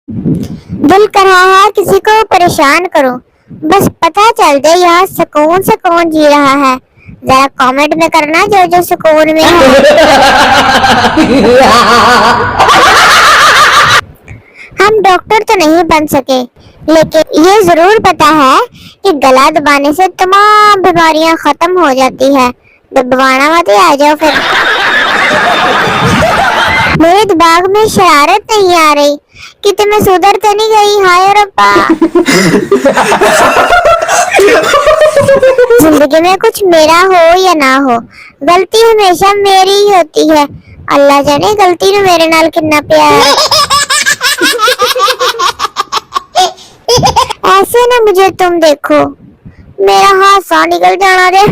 दिल कर रहा है किसी को परेशान करो, बस पता चल जाए यहाँ सुकून से कौन जी रहा है। जरा कमेंट में करना जो जो सुकून में है। हम डॉक्टर तो नहीं बन सके, लेकिन ये जरूर पता है कि गला दबाने से तमाम बीमारियां खत्म हो जाती है। दबाना मत, आ जाओ फिर। मेरे दिमाग में शरारत नहीं आ रही कि तुम्हें सुधर तो नहीं गई। हाय रब्बा। जिंदगी में कुछ मेरा हो या ना हो, गलती हमेशा मेरी ही होती है। अल्लाह जाने गलती ने मेरे नाल कितना प्यार। ऐसे ना मुझे तुम देखो, मेरा हाथ निकल जाना दे।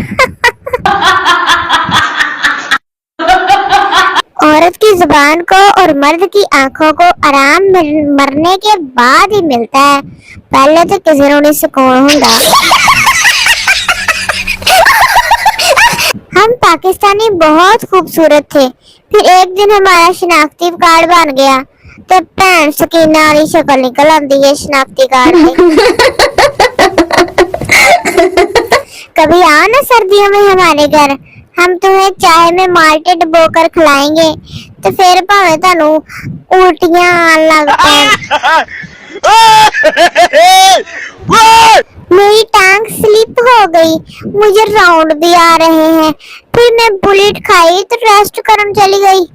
औरत की जुबान को और मर्द की आंखों को आराम मरने के बाद ही मिलता है, पहले तो किसी ने सुकून होगा। हम पाकिस्तानी बहुत खूबसूरत थे, फिर एक दिन हमारा शनाख्ती कार्ड बन गया तो भैन सकीना वाली शक्ल निकल आती है शनाख्ती कार्ड पे। कभी आओ ना सर्दियों में हमारे घर, हम तुम्हें चाय में माल्टे डुबोकर खिलाएंगे तो फिर भावे तानू उल्टियां आने लग पाए। मेरी टांग स्लिप हो गई, मुझे राउंड भी आ रहे हैं। फिर मैं बुलेट खाई तो रेस्ट करने चली गई।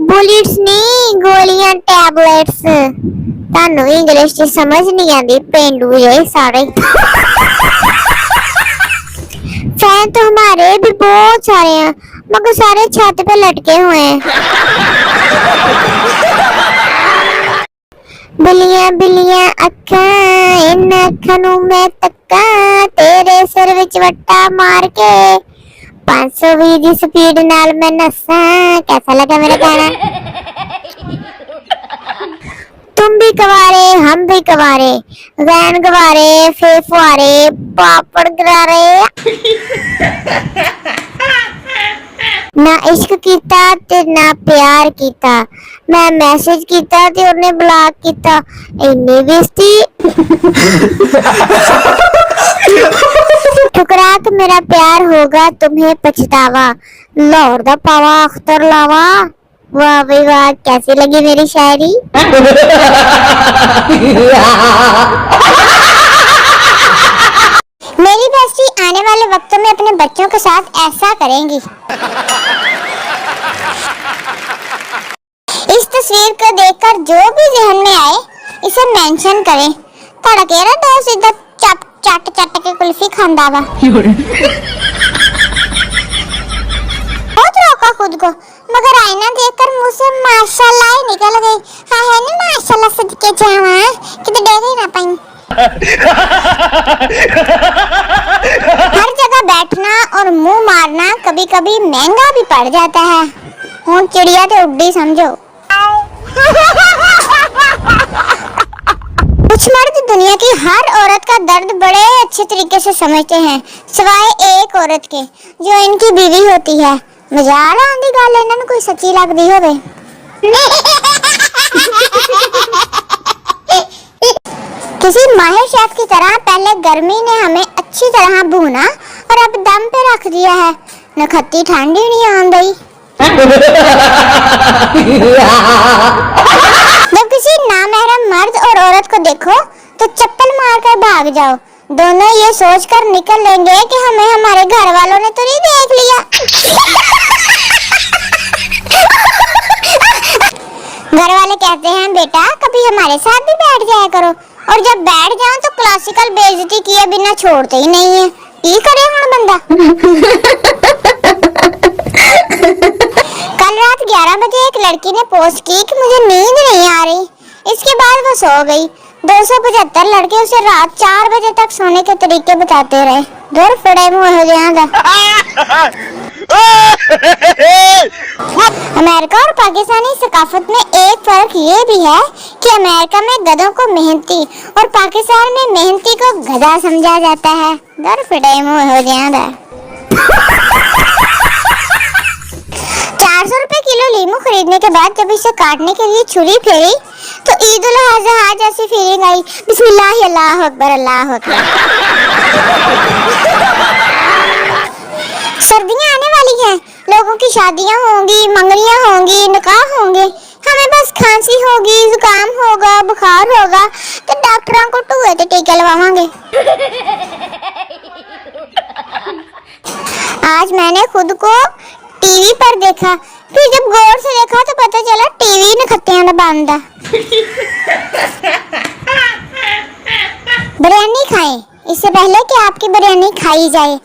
बुलेट्स नहीं, गोलियां, टैबलेट्स। तानू इंग्लिश की समझ नहीं आती, पेंडू ये सारे। फैन तो हमारे भी बहुत सारे हैं, मगर सारे छत पे लटके हुए हैं। बिल्लियां बिल्लियां अखा, इन अखां नू मैं तक्का, तेरे सिर विच वट्टा मार के 520 दी स्पीड नाल मैं नसा। कैसा लगा मेरा गाना? तुम भी कवारे, हम भी कवारे, वैन गवारे, फेफुआरे, पापड़ गरारे। ना इश्क कीता ते ना प्यार कीता, मैं मैसेज कीता ते उन्हें ब्लॉक कीता। इन्नी बेइज्जती। ठुकरा के मेरा प्यार होगा तुम्हें पछतावा, लाहौर दा पावा अख्तर लावा। वाह भाई वाह, कैसी लगी मेरी शायरी? मेरी बेस्टी आने वाले वक्तों में अपने बच्चों के साथ ऐसा करेंगी। इस तस्वीर को देखकर जो भी ज़हन में आए इसे मेंशन करें। थोड़ा कह रहा तो सीधा चट चट चट के कुल्फी खांदा वा। बहुत रोका खुद को, मगर आईना देखकर मुंह से माशाल्लाह ही निकल गई। हाँ है ना, माशाल्लाह सदके जावा कि तो डर ही ना पाई। हर जगह बैठना और मुंह मारना कभी कभी महंगा भी पड़ जाता है। हूँ चिड़िया तो उड्डी समझो। कुछ मर्द दुनिया की हर औरत का दर्द बड़े अच्छे तरीके से समझते हैं, सिवाय एक औरत के जो इनकी बीवी होती है। मजाल आंदी गल इन्हां कोई सच्ची लगदी होवे। किसी माहिर शेफ की तरह पहले गर्मी ने हमें अच्छी तरह भूना और अब दम पे रख दिया है। नखत्ती ठंडी नहीं आंदी। जब किसी नामहरम मर्द और औरत को देखो तो चप्पल मारकर भाग जाओ। दोनों ये सोचकर निकल लेंगे कि हमें हमारे घर वालों ने तो नहीं देख लिया। घर वाले कहते हैं बेटा कभी हमारे साथ भी बैठ जाया करो, और जब बैठ जाओ तो क्लासिकल बेइज्जती किए बिना छोड़ते ही नहीं है। ये करे हूं बंदा। कल रात 11 बजे एक लड़की ने पोस्ट की कि मुझे नींद नहीं आ रही। इसके बाद वो सो गई। 275 लड़के उसे रात 4 बजे तक सोने के तरीके बताते रहे। दूर फड़े मुंह हो जाएगा। अमेरिका और पाकिस्तानी सकाफत में एक फर्क ये भी है कि अमेरिका में गधों को मेहनती और पाकिस्तान में मेहनती को गधा समझा जाता है। दूर फड़े मुंह हो जाएगा। 400 रुपए किलो लीमू खरीदने के बाद जब इसे काटने के लिए छुरी फेरी तो ईद उल अजहा जैसी फीलिंग आई। बिस्मिल्लाह अल्लाह अकबर अल्लाह अकबर। सर्दियां आने वाली हैं, लोगों की शादियां होंगी, मंगनियां होंगी, निकाह होंगे। हमें बस खांसी होगी, जुकाम होगा, बुखार होगा तो डॉक्टरों को टूए ते टीके लगवाएंगे। आज मैंने खुद को टीवी पर देखा, फिर जब गौर से देखा तो पता चला टीवी ने खत्तियां ने बांधा। बिरयानी खाएं इससे पहले कि आपकी बिरयानी खाई जाए।